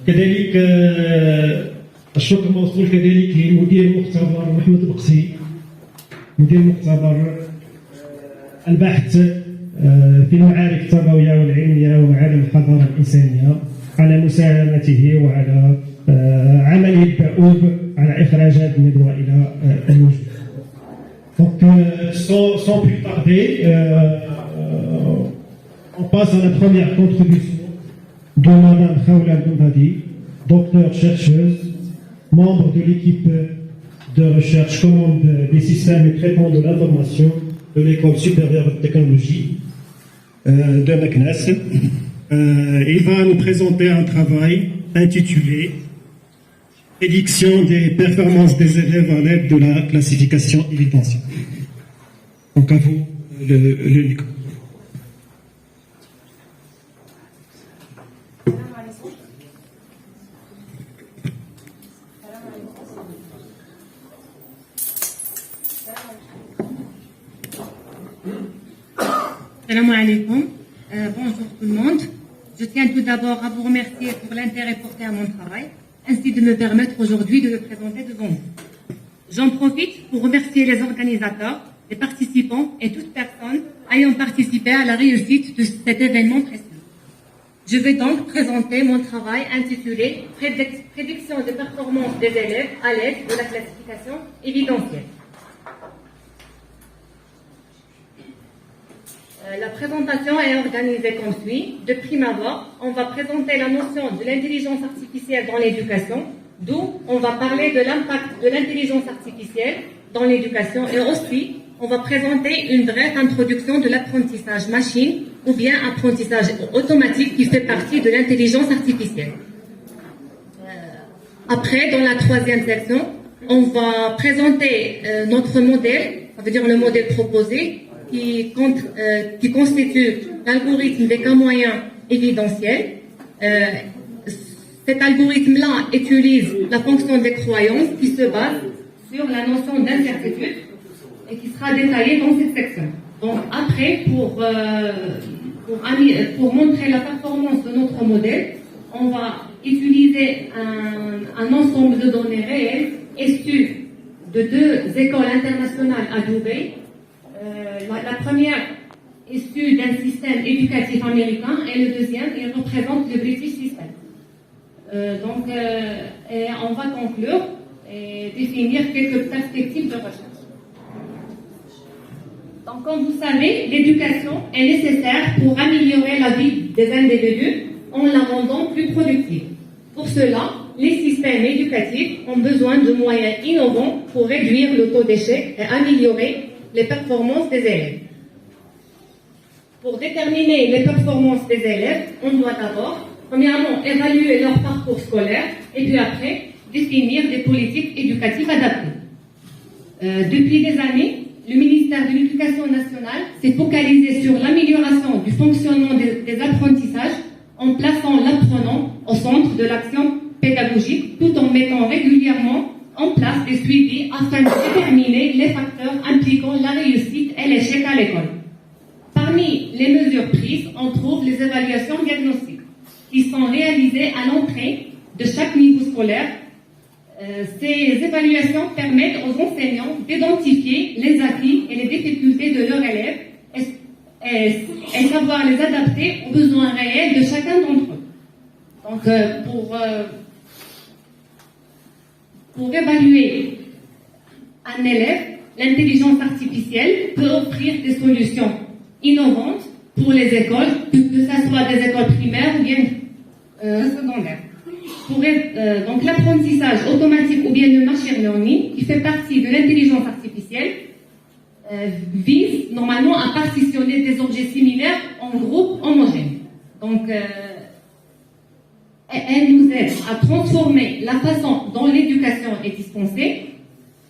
كذلك الشكر موصول كذلك لمدير المختبر محمد البقسي، مدير المختبر الباحث في المعارك التربوية والعلمية ومعالم الحضارة الإنسانية على مساهمته وعلى عمله الدؤوب على إخراج هذه الندوة إلى الوجود. Donc, sans plus tarder, on passe à la première contribution de Madame Khawla Boumhadi, docteure chercheuse, membre de l'équipe de recherche commande des systèmes et traitement de l'information de l'École supérieure de technologie de Meknès. Il va nous présenter un travail intitulé Prédiction des performances des élèves à l'aide de la classification évidentielle. Donc à vous le micro. Salam alaikum. Bonjour tout le monde. Je tiens tout d'abord à vous remercier pour l'intérêt porté à mon travail, ainsi de me permettre aujourd'hui de le présenter devant vous. J'en profite pour remercier les organisateurs, les participants et toute personne ayant participé à la réussite de cet événement précieux. Je vais donc présenter mon travail intitulé Prédiction des performances des élèves à l'aide de la classification évidentielle. La présentation est organisée comme suit. De prime abord, on va présenter la notion de l'intelligence artificielle dans l'éducation, d'où on va parler de l'impact de l'intelligence artificielle dans l'éducation et aussi on va présenter une brève introduction de l'apprentissage machine ou bien apprentissage automatique qui fait partie de l'intelligence artificielle. Après, dans la troisième section, on va présenter notre modèle, ça veut dire le modèle proposé, qui constitue l'algorithme des cas moyens évidentiels. Cet algorithme-là utilise la fonction des croyances qui se base sur la notion d'incertitude et qui sera détaillée dans cette section. Donc après, pour montrer la performance de notre modèle, on va utiliser un ensemble de données réelles issues de deux écoles internationales à Dubaï. La première issue d'un système éducatif américain et le deuxième, il représente le British System. Et on va conclure et définir quelques perspectives de recherche. Donc, comme vous savez, l'éducation est nécessaire pour améliorer la vie des individus en la rendant plus productive. Pour cela, les systèmes éducatifs ont besoin de moyens innovants pour réduire le taux d'échec et améliorer les performances des élèves. Pour déterminer les performances des élèves, on doit d'abord, premièrement, évaluer leur parcours scolaire et puis après, définir des politiques éducatives adaptées. Depuis des années, le ministère de l'Éducation nationale s'est focalisé sur l'amélioration du fonctionnement des apprentissages en plaçant l'apprenant au centre de l'action pédagogique tout en mettant régulièrement en place des suivis afin de déterminer les facteurs impliquant la réussite et l'échec à l'école. Parmi les mesures prises, on trouve les évaluations diagnostiques qui sont réalisées à l'entrée de chaque niveau scolaire. Ces évaluations permettent aux enseignants d'identifier les acquis et les difficultés de leurs élèves et savoir les adapter aux besoins réels de chacun d'entre eux. Donc, pour évaluer un élève, l'intelligence artificielle peut offrir des solutions innovantes pour les écoles, que ce soit des écoles primaires ou bien secondaires. Donc l'apprentissage automatique ou bien le machine learning, qui fait partie de l'intelligence artificielle, vise normalement à partitionner des objets similaires en groupes homogènes. Donc, elle nous aide à transformer la façon dont l'éducation est dispensée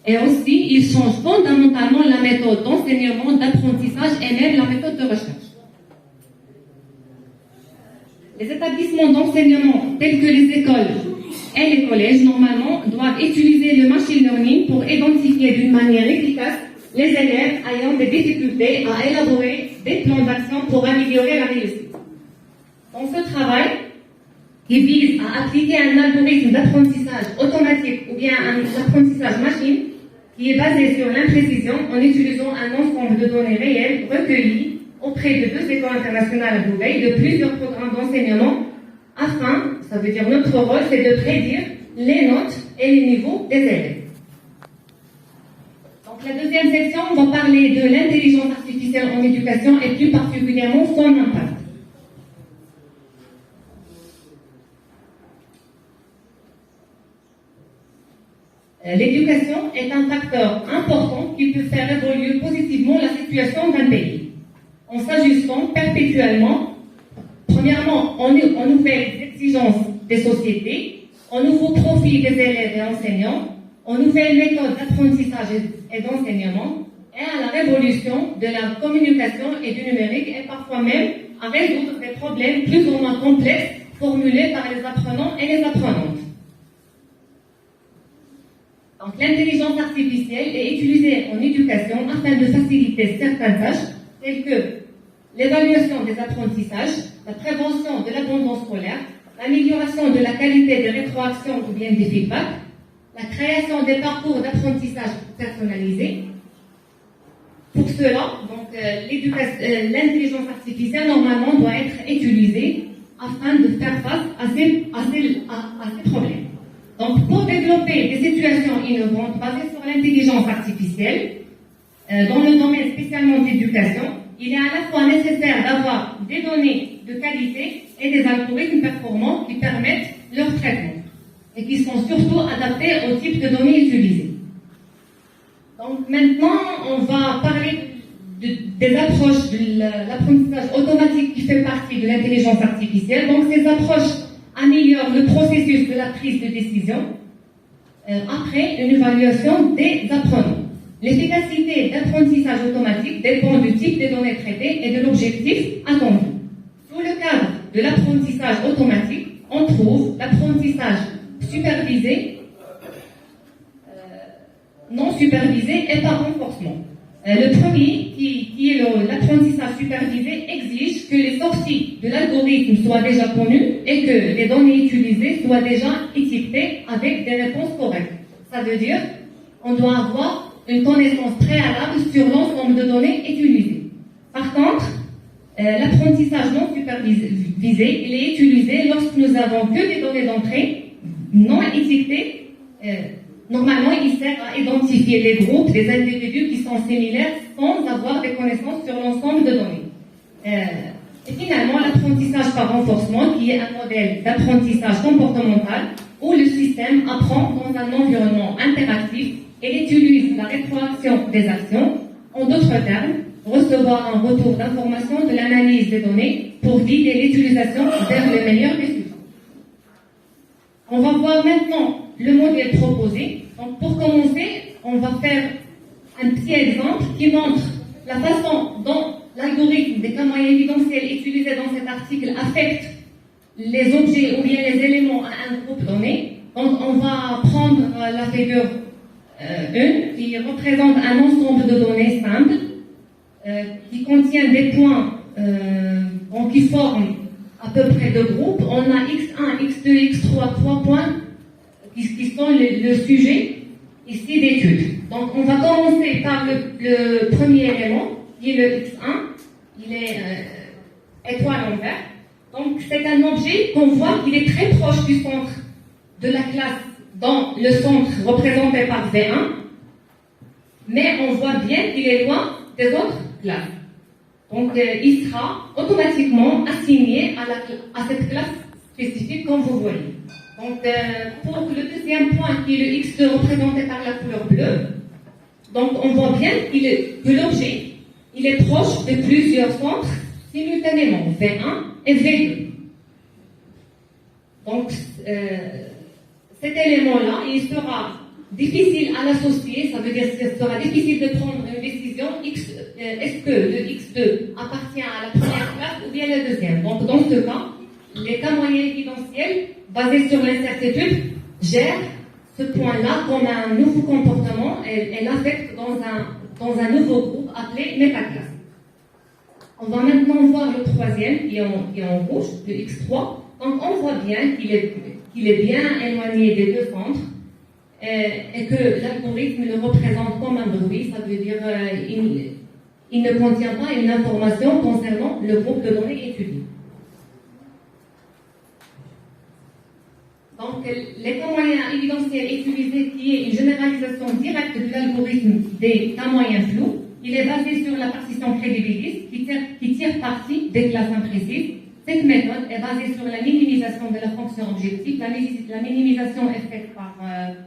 et aussi il change fondamentalement la méthode d'enseignement, d'apprentissage et même la méthode de recherche. Les établissements d'enseignement tels que les écoles et les collèges normalement doivent utiliser le machine learning pour identifier d'une manière efficace les élèves ayant des difficultés à élaborer des plans d'action pour améliorer la réussite. Dans ce travail, qui vise à appliquer un algorithme d'apprentissage automatique ou bien un apprentissage machine qui est basé sur l'imprécision en utilisant un ensemble de données réelles recueillies auprès de 2 écoles internationales à Dubaï, de plusieurs programmes d'enseignement, afin, ça veut dire notre rôle, c'est de prédire les notes et les niveaux des élèves. Donc la deuxième section, on va parler de l'intelligence artificielle en éducation et plus particulièrement son impact. L'éducation est un facteur important qui peut faire évoluer positivement la situation d'un pays, en s'ajustant perpétuellement, premièrement, aux nouvelles exigences des sociétés, aux nouveaux profils des élèves et enseignants, aux nouvelles méthodes d'apprentissage et d'enseignement, et à la révolution de la communication et du numérique, et parfois même à résoudre des problèmes plus ou moins complexes formulés par les apprenants et les apprenantes. Donc, l'intelligence artificielle est utilisée en éducation afin de faciliter certaines tâches, telles que l'évaluation des apprentissages, la prévention de l'abandon scolaire, l'amélioration de la qualité des rétroactions ou bien des feedbacks, la création des parcours d'apprentissage personnalisés. Pour cela, donc, l'intelligence artificielle, normalement, doit être utilisée afin de faire face à ces problèmes. Donc, pour développer des situations innovantes basées sur l'intelligence artificielle, dans le domaine spécialement d'éducation, il est à la fois nécessaire d'avoir des données de qualité et des algorithmes performants qui permettent leur traitement et qui sont surtout adaptés au type de données utilisées. Donc maintenant, on va parler des approches de l'apprentissage automatique qui fait partie de l'intelligence artificielle. Donc ces approches améliorent le processus de la prise de décision après une évaluation des apprenants. L'efficacité d'apprentissage automatique dépend du type de données traitées et de l'objectif attendu. Sous le cadre de l'apprentissage automatique, on trouve l'apprentissage supervisé, non supervisé et par renforcement. Le premier, qui est l'apprentissage supervisé, exige que les sorties de l'algorithme soient déjà connues et que les données utilisées soient déjà étiquetées avec des réponses correctes. Ça veut dire qu'on doit avoir une connaissance préalable sur l'ensemble de données utilisées. Par contre, l'apprentissage non supervisé, il est utilisé lorsque nous avons que des données d'entrée non étiquetées. Normalement, il sert à identifier les groupes des individus qui sont similaires sans avoir des connaissances sur l'ensemble de données. Et finalement, l'apprentissage par renforcement, qui est un modèle d'apprentissage comportemental où le système apprend dans un environnement interactif et il utilise la rétroaction des actions. En d'autres termes, recevoir un retour d'information de l'analyse des données pour guider l'utilisation vers le meilleur des sujets. On va voir maintenant le modèle proposé. Donc, pour commencer, on va faire un petit exemple qui montre la façon dont l'algorithme des cas moyens évidentiels utilisé dans cet article affecte les objets ou bien les éléments à un groupe donné. Donc, on va prendre la figure 1 qui représente un ensemble de données simples qui contient des points qui forment à peu près deux groupes. On a X1, X2, X3, 3 points qui sont le sujet ici d'étude. Donc on va commencer par le premier élément, qui est le X1, il est étoile en vert. Donc c'est un objet qu'on voit qu'il est très proche du centre de la classe dans le centre représenté par V1, mais on voit bien qu'il est loin des autres classes. Donc il sera automatiquement assigné à cette classe spécifique comme vous voyez. Donc pour le deuxième point qui est le X2 représenté par la couleur bleue, donc on voit bien que l'objet il est proche de plusieurs centres simultanément, V1 et V2. Donc cet élément-là, il sera difficile à l'associer, ça veut dire que ce sera difficile de prendre une décision, est-ce que le X2 appartient à la première classe ou bien la deuxième. Donc dans ce cas, les cas moyens évidentiels basés sur l'incertitude gèrent ce point-là comme un nouveau comportement et l'affectent dans un nouveau groupe appelé métaclasse. On va maintenant voir le troisième qui est en rouge, le X3. Donc on voit bien qu'il est bien éloigné des deux centres et que l'algorithme le représente comme un bruit, ça veut dire il ne contient pas une information concernant le groupe de données étudié. Donc, les cas moyens évidentiels utilisés, qui est une généralisation directe de l'algorithme des cas moyens flous, il est basé sur la partition crédibiliste qui tire parti des classes imprécises. Cette méthode est basée sur la minimisation de la fonction objective. La minimisation est faite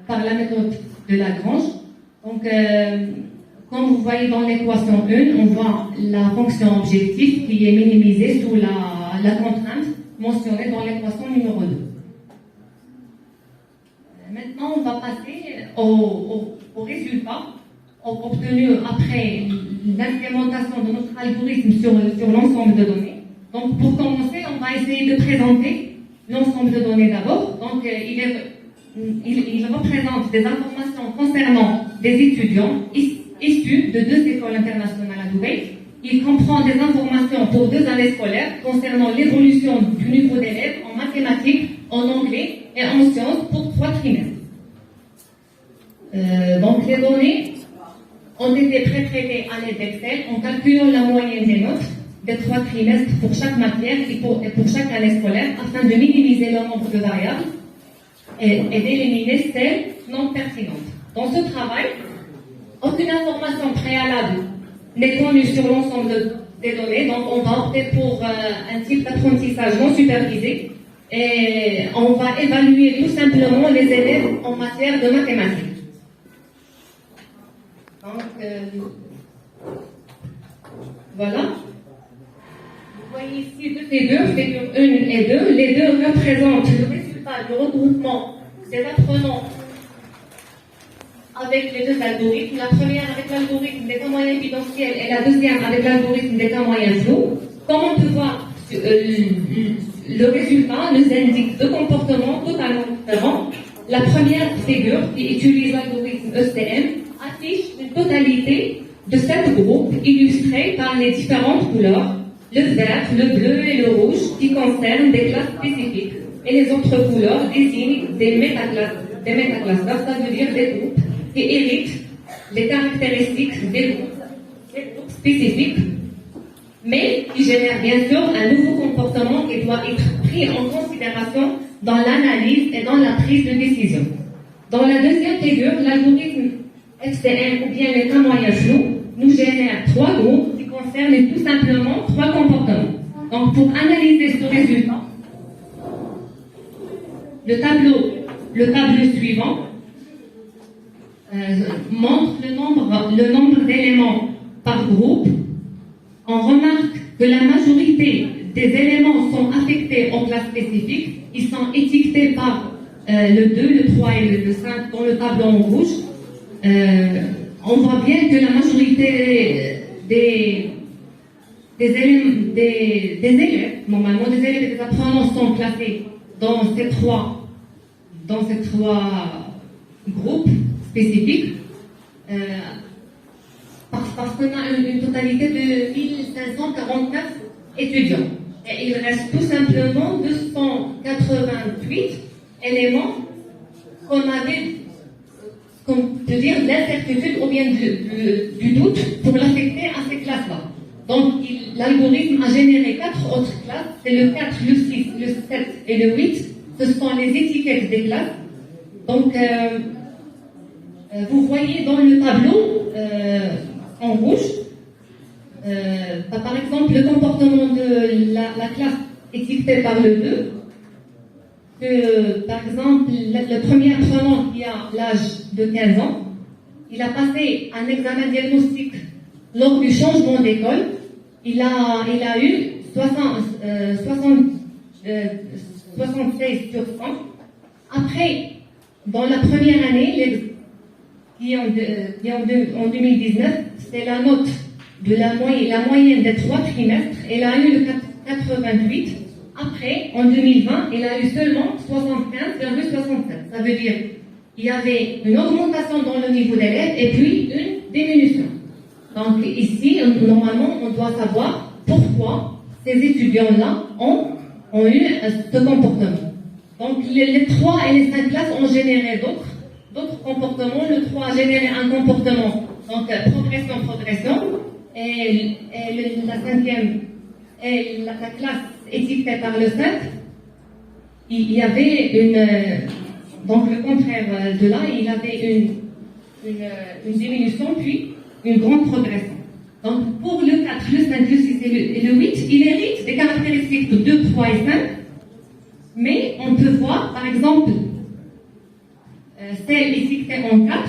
par la méthode de Lagrange. Donc, comme vous voyez dans l'équation 1, on voit la fonction objective qui est minimisée sous la contrainte mentionnée dans l'équation numéro 2. Maintenant, on va passer au résultat obtenu après l'implémentation de notre algorithme sur l'ensemble de données. Donc, pour commencer, on va essayer de présenter l'ensemble de données d'abord. Donc, il représente des informations concernant des étudiants issus de 2 écoles internationales à Dubaï. Il comprend des informations pour 2 années scolaires concernant l'évolution du niveau d'élèves en mathématiques, en anglais et en sciences pour 3 trimestres. Donc, les données ont été pré-traitées à l'aide d'Excel en calculant la moyenne des notes des 3 trimestres pour chaque matière et pour chaque année scolaire afin de minimiser le nombre de variables et d'éliminer celles non pertinentes. Dans ce travail, aucune information préalable n'est connue sur l'ensemble des données, donc on va opter pour un type d'apprentissage non supervisé et on va évaluer tout simplement les élèves en matière de mathématiques. Donc, voilà. Vous voyez ici 2 figures, figure 1 et 2. Les deux représentent le résultat du regroupement des apprenants avec les 2 algorithmes. La première avec l'algorithme des cas moyens évidentiels et la deuxième avec l'algorithme des cas moyens flous. Comme on peut voir, le résultat nous indique 2 comportements totalement différents. La première figure, qui utilise l'algorithme ECM, affiche une totalité de 7 groupes illustrés par les différentes couleurs, le vert, le bleu et le rouge, qui concernent des classes spécifiques. Et les autres couleurs désignent des métaclasses, ça veut dire des groupes qui héritent les caractéristiques des groupes spécifiques, mais qui génèrent bien sûr un nouveau comportement qui doit être pris en considération dans l'analyse et dans la prise de décision. Dans la deuxième figure, l'algorithme FCM ou bien les cas moyens flous nous génère 3 groupes qui concernent tout simplement 3 comportements. Donc pour analyser ce résultat, le tableau suivant montre le nombre d'éléments par groupe. On remarque que la majorité des éléments sont affectés aux classes spécifiques. Ils sont étiquetés par le 2, le 3 et le 5 dans le tableau en rouge. On voit bien que la majorité des élèves, normalement des élèves et des apprenants sont classés dans ces trois groupes spécifiques parce qu'on a une totalité de 1549 étudiants. Et il reste tout simplement 288 éléments qu'on avait, comme peut dire, l'incertitude ou bien du doute pour l'affecter à ces classes-là. Donc, l'algorithme a généré 4 autres classes, c'est le 4, le 6, le 7 et le 8. Ce sont les étiquettes des classes. Donc, vous voyez dans le tableau en rouge, par exemple, le comportement de la classe étiquetée par le 2, que, par exemple, le premier apprenant qui a l'âge de 15 ans, il a passé un examen diagnostique lors du changement d'école. Il a eu 76 sur 100. Après, dans la première année, qui en 2019, c'est la note de la moyenne des 3 trimestres. Elle a eu le 88. Après, en 2020, elle a eu seulement 75,67. Ça veut dire qu'il y avait une augmentation dans le niveau d'élèves et puis une diminution. Donc ici, normalement, on doit savoir pourquoi ces étudiants-là ont ont eu ce comportement. Donc les 3 et les 5 classes ont généré d'autres comportements. Le 3 a généré un comportement, donc progression, et la 5e et la classe étiquetée par le 5, il y avait donc le contraire de là, il y avait une diminution puis une grande progression. Donc pour le 4, le 5, le 6 et le 8, il hérite des caractéristiques de 2, 3 et 5, mais on peut voir par exemple celle étiquetée en 4,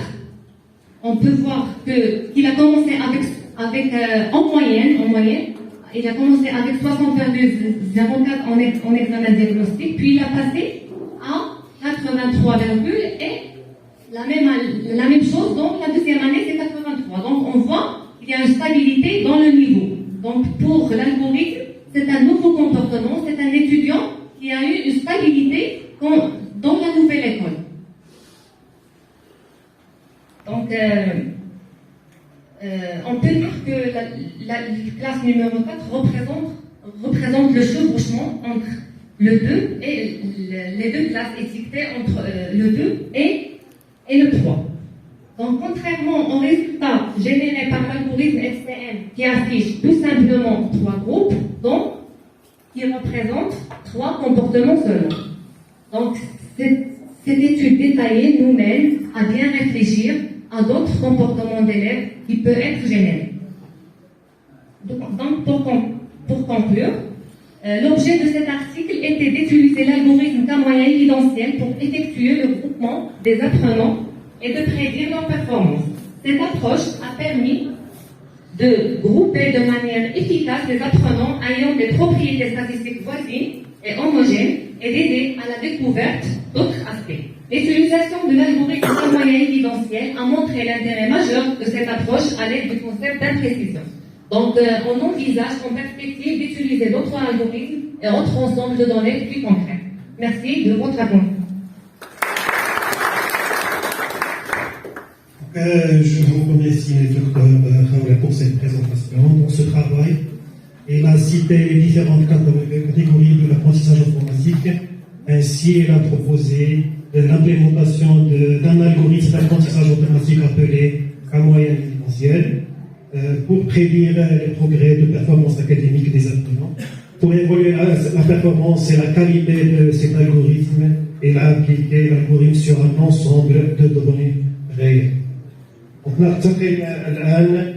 on peut voir qu'il a commencé avec en moyenne, il a commencé avec 60,04 en examen diagnostic, puis il a passé à 83, et la même chose, donc la deuxième année c'est 83. Donc on voit qu'il y a une stabilité dans le niveau. Donc pour l'algorithme, c'est un nouveau comportement, c'est un étudiant qui a eu une stabilité dans la nouvelle école. Donc on peut dire que la classe numéro 4 représente le chevauchement entre le 2 et les deux classes étiquetées entre le 2 et le 3. Donc, contrairement aux résultats générés par l'algorithme SCM qui affiche tout simplement 3 groupes, donc qui représentent 3 comportements seulement. Donc, cette étude détaillée nous mène à bien réfléchir à d'autres comportements d'élèves qui peuvent être générés. Donc, pour conclure, l'objet de cet article était d'utiliser l'algorithme d'un moyen évidentiel pour effectuer le groupement des apprenants et de prédire leur performance. Cette approche a permis de grouper de manière efficace les apprenants ayant des propriétés statistiques voisines et homogènes et d'aider à la découverte d'autres aspects. L'utilisation de l'algorithme d'un moyen évidentiel a montré l'intérêt majeur de cette approche à l'aide du concept d'imprécision. Donc, on envisage en perspective d'utiliser d'autres algorithmes et autres ensembles de données plus concrets. Merci de votre attention. Je vous remercie, Dr. Khawla, pour cette présentation. Dans ce travail, il a cité les différentes catégories de l'apprentissage informatique. Ainsi, il a proposé l'implémentation d'un algorithme d'apprentissage automatique appelé à moyen évidentiel pour prédire les progrès de performance académique des apprenants. Pour évaluer la performance et la qualité de cet algorithme, il a appliqué l'algorithme sur un ensemble de données réelles. Donc, نرتقي الآن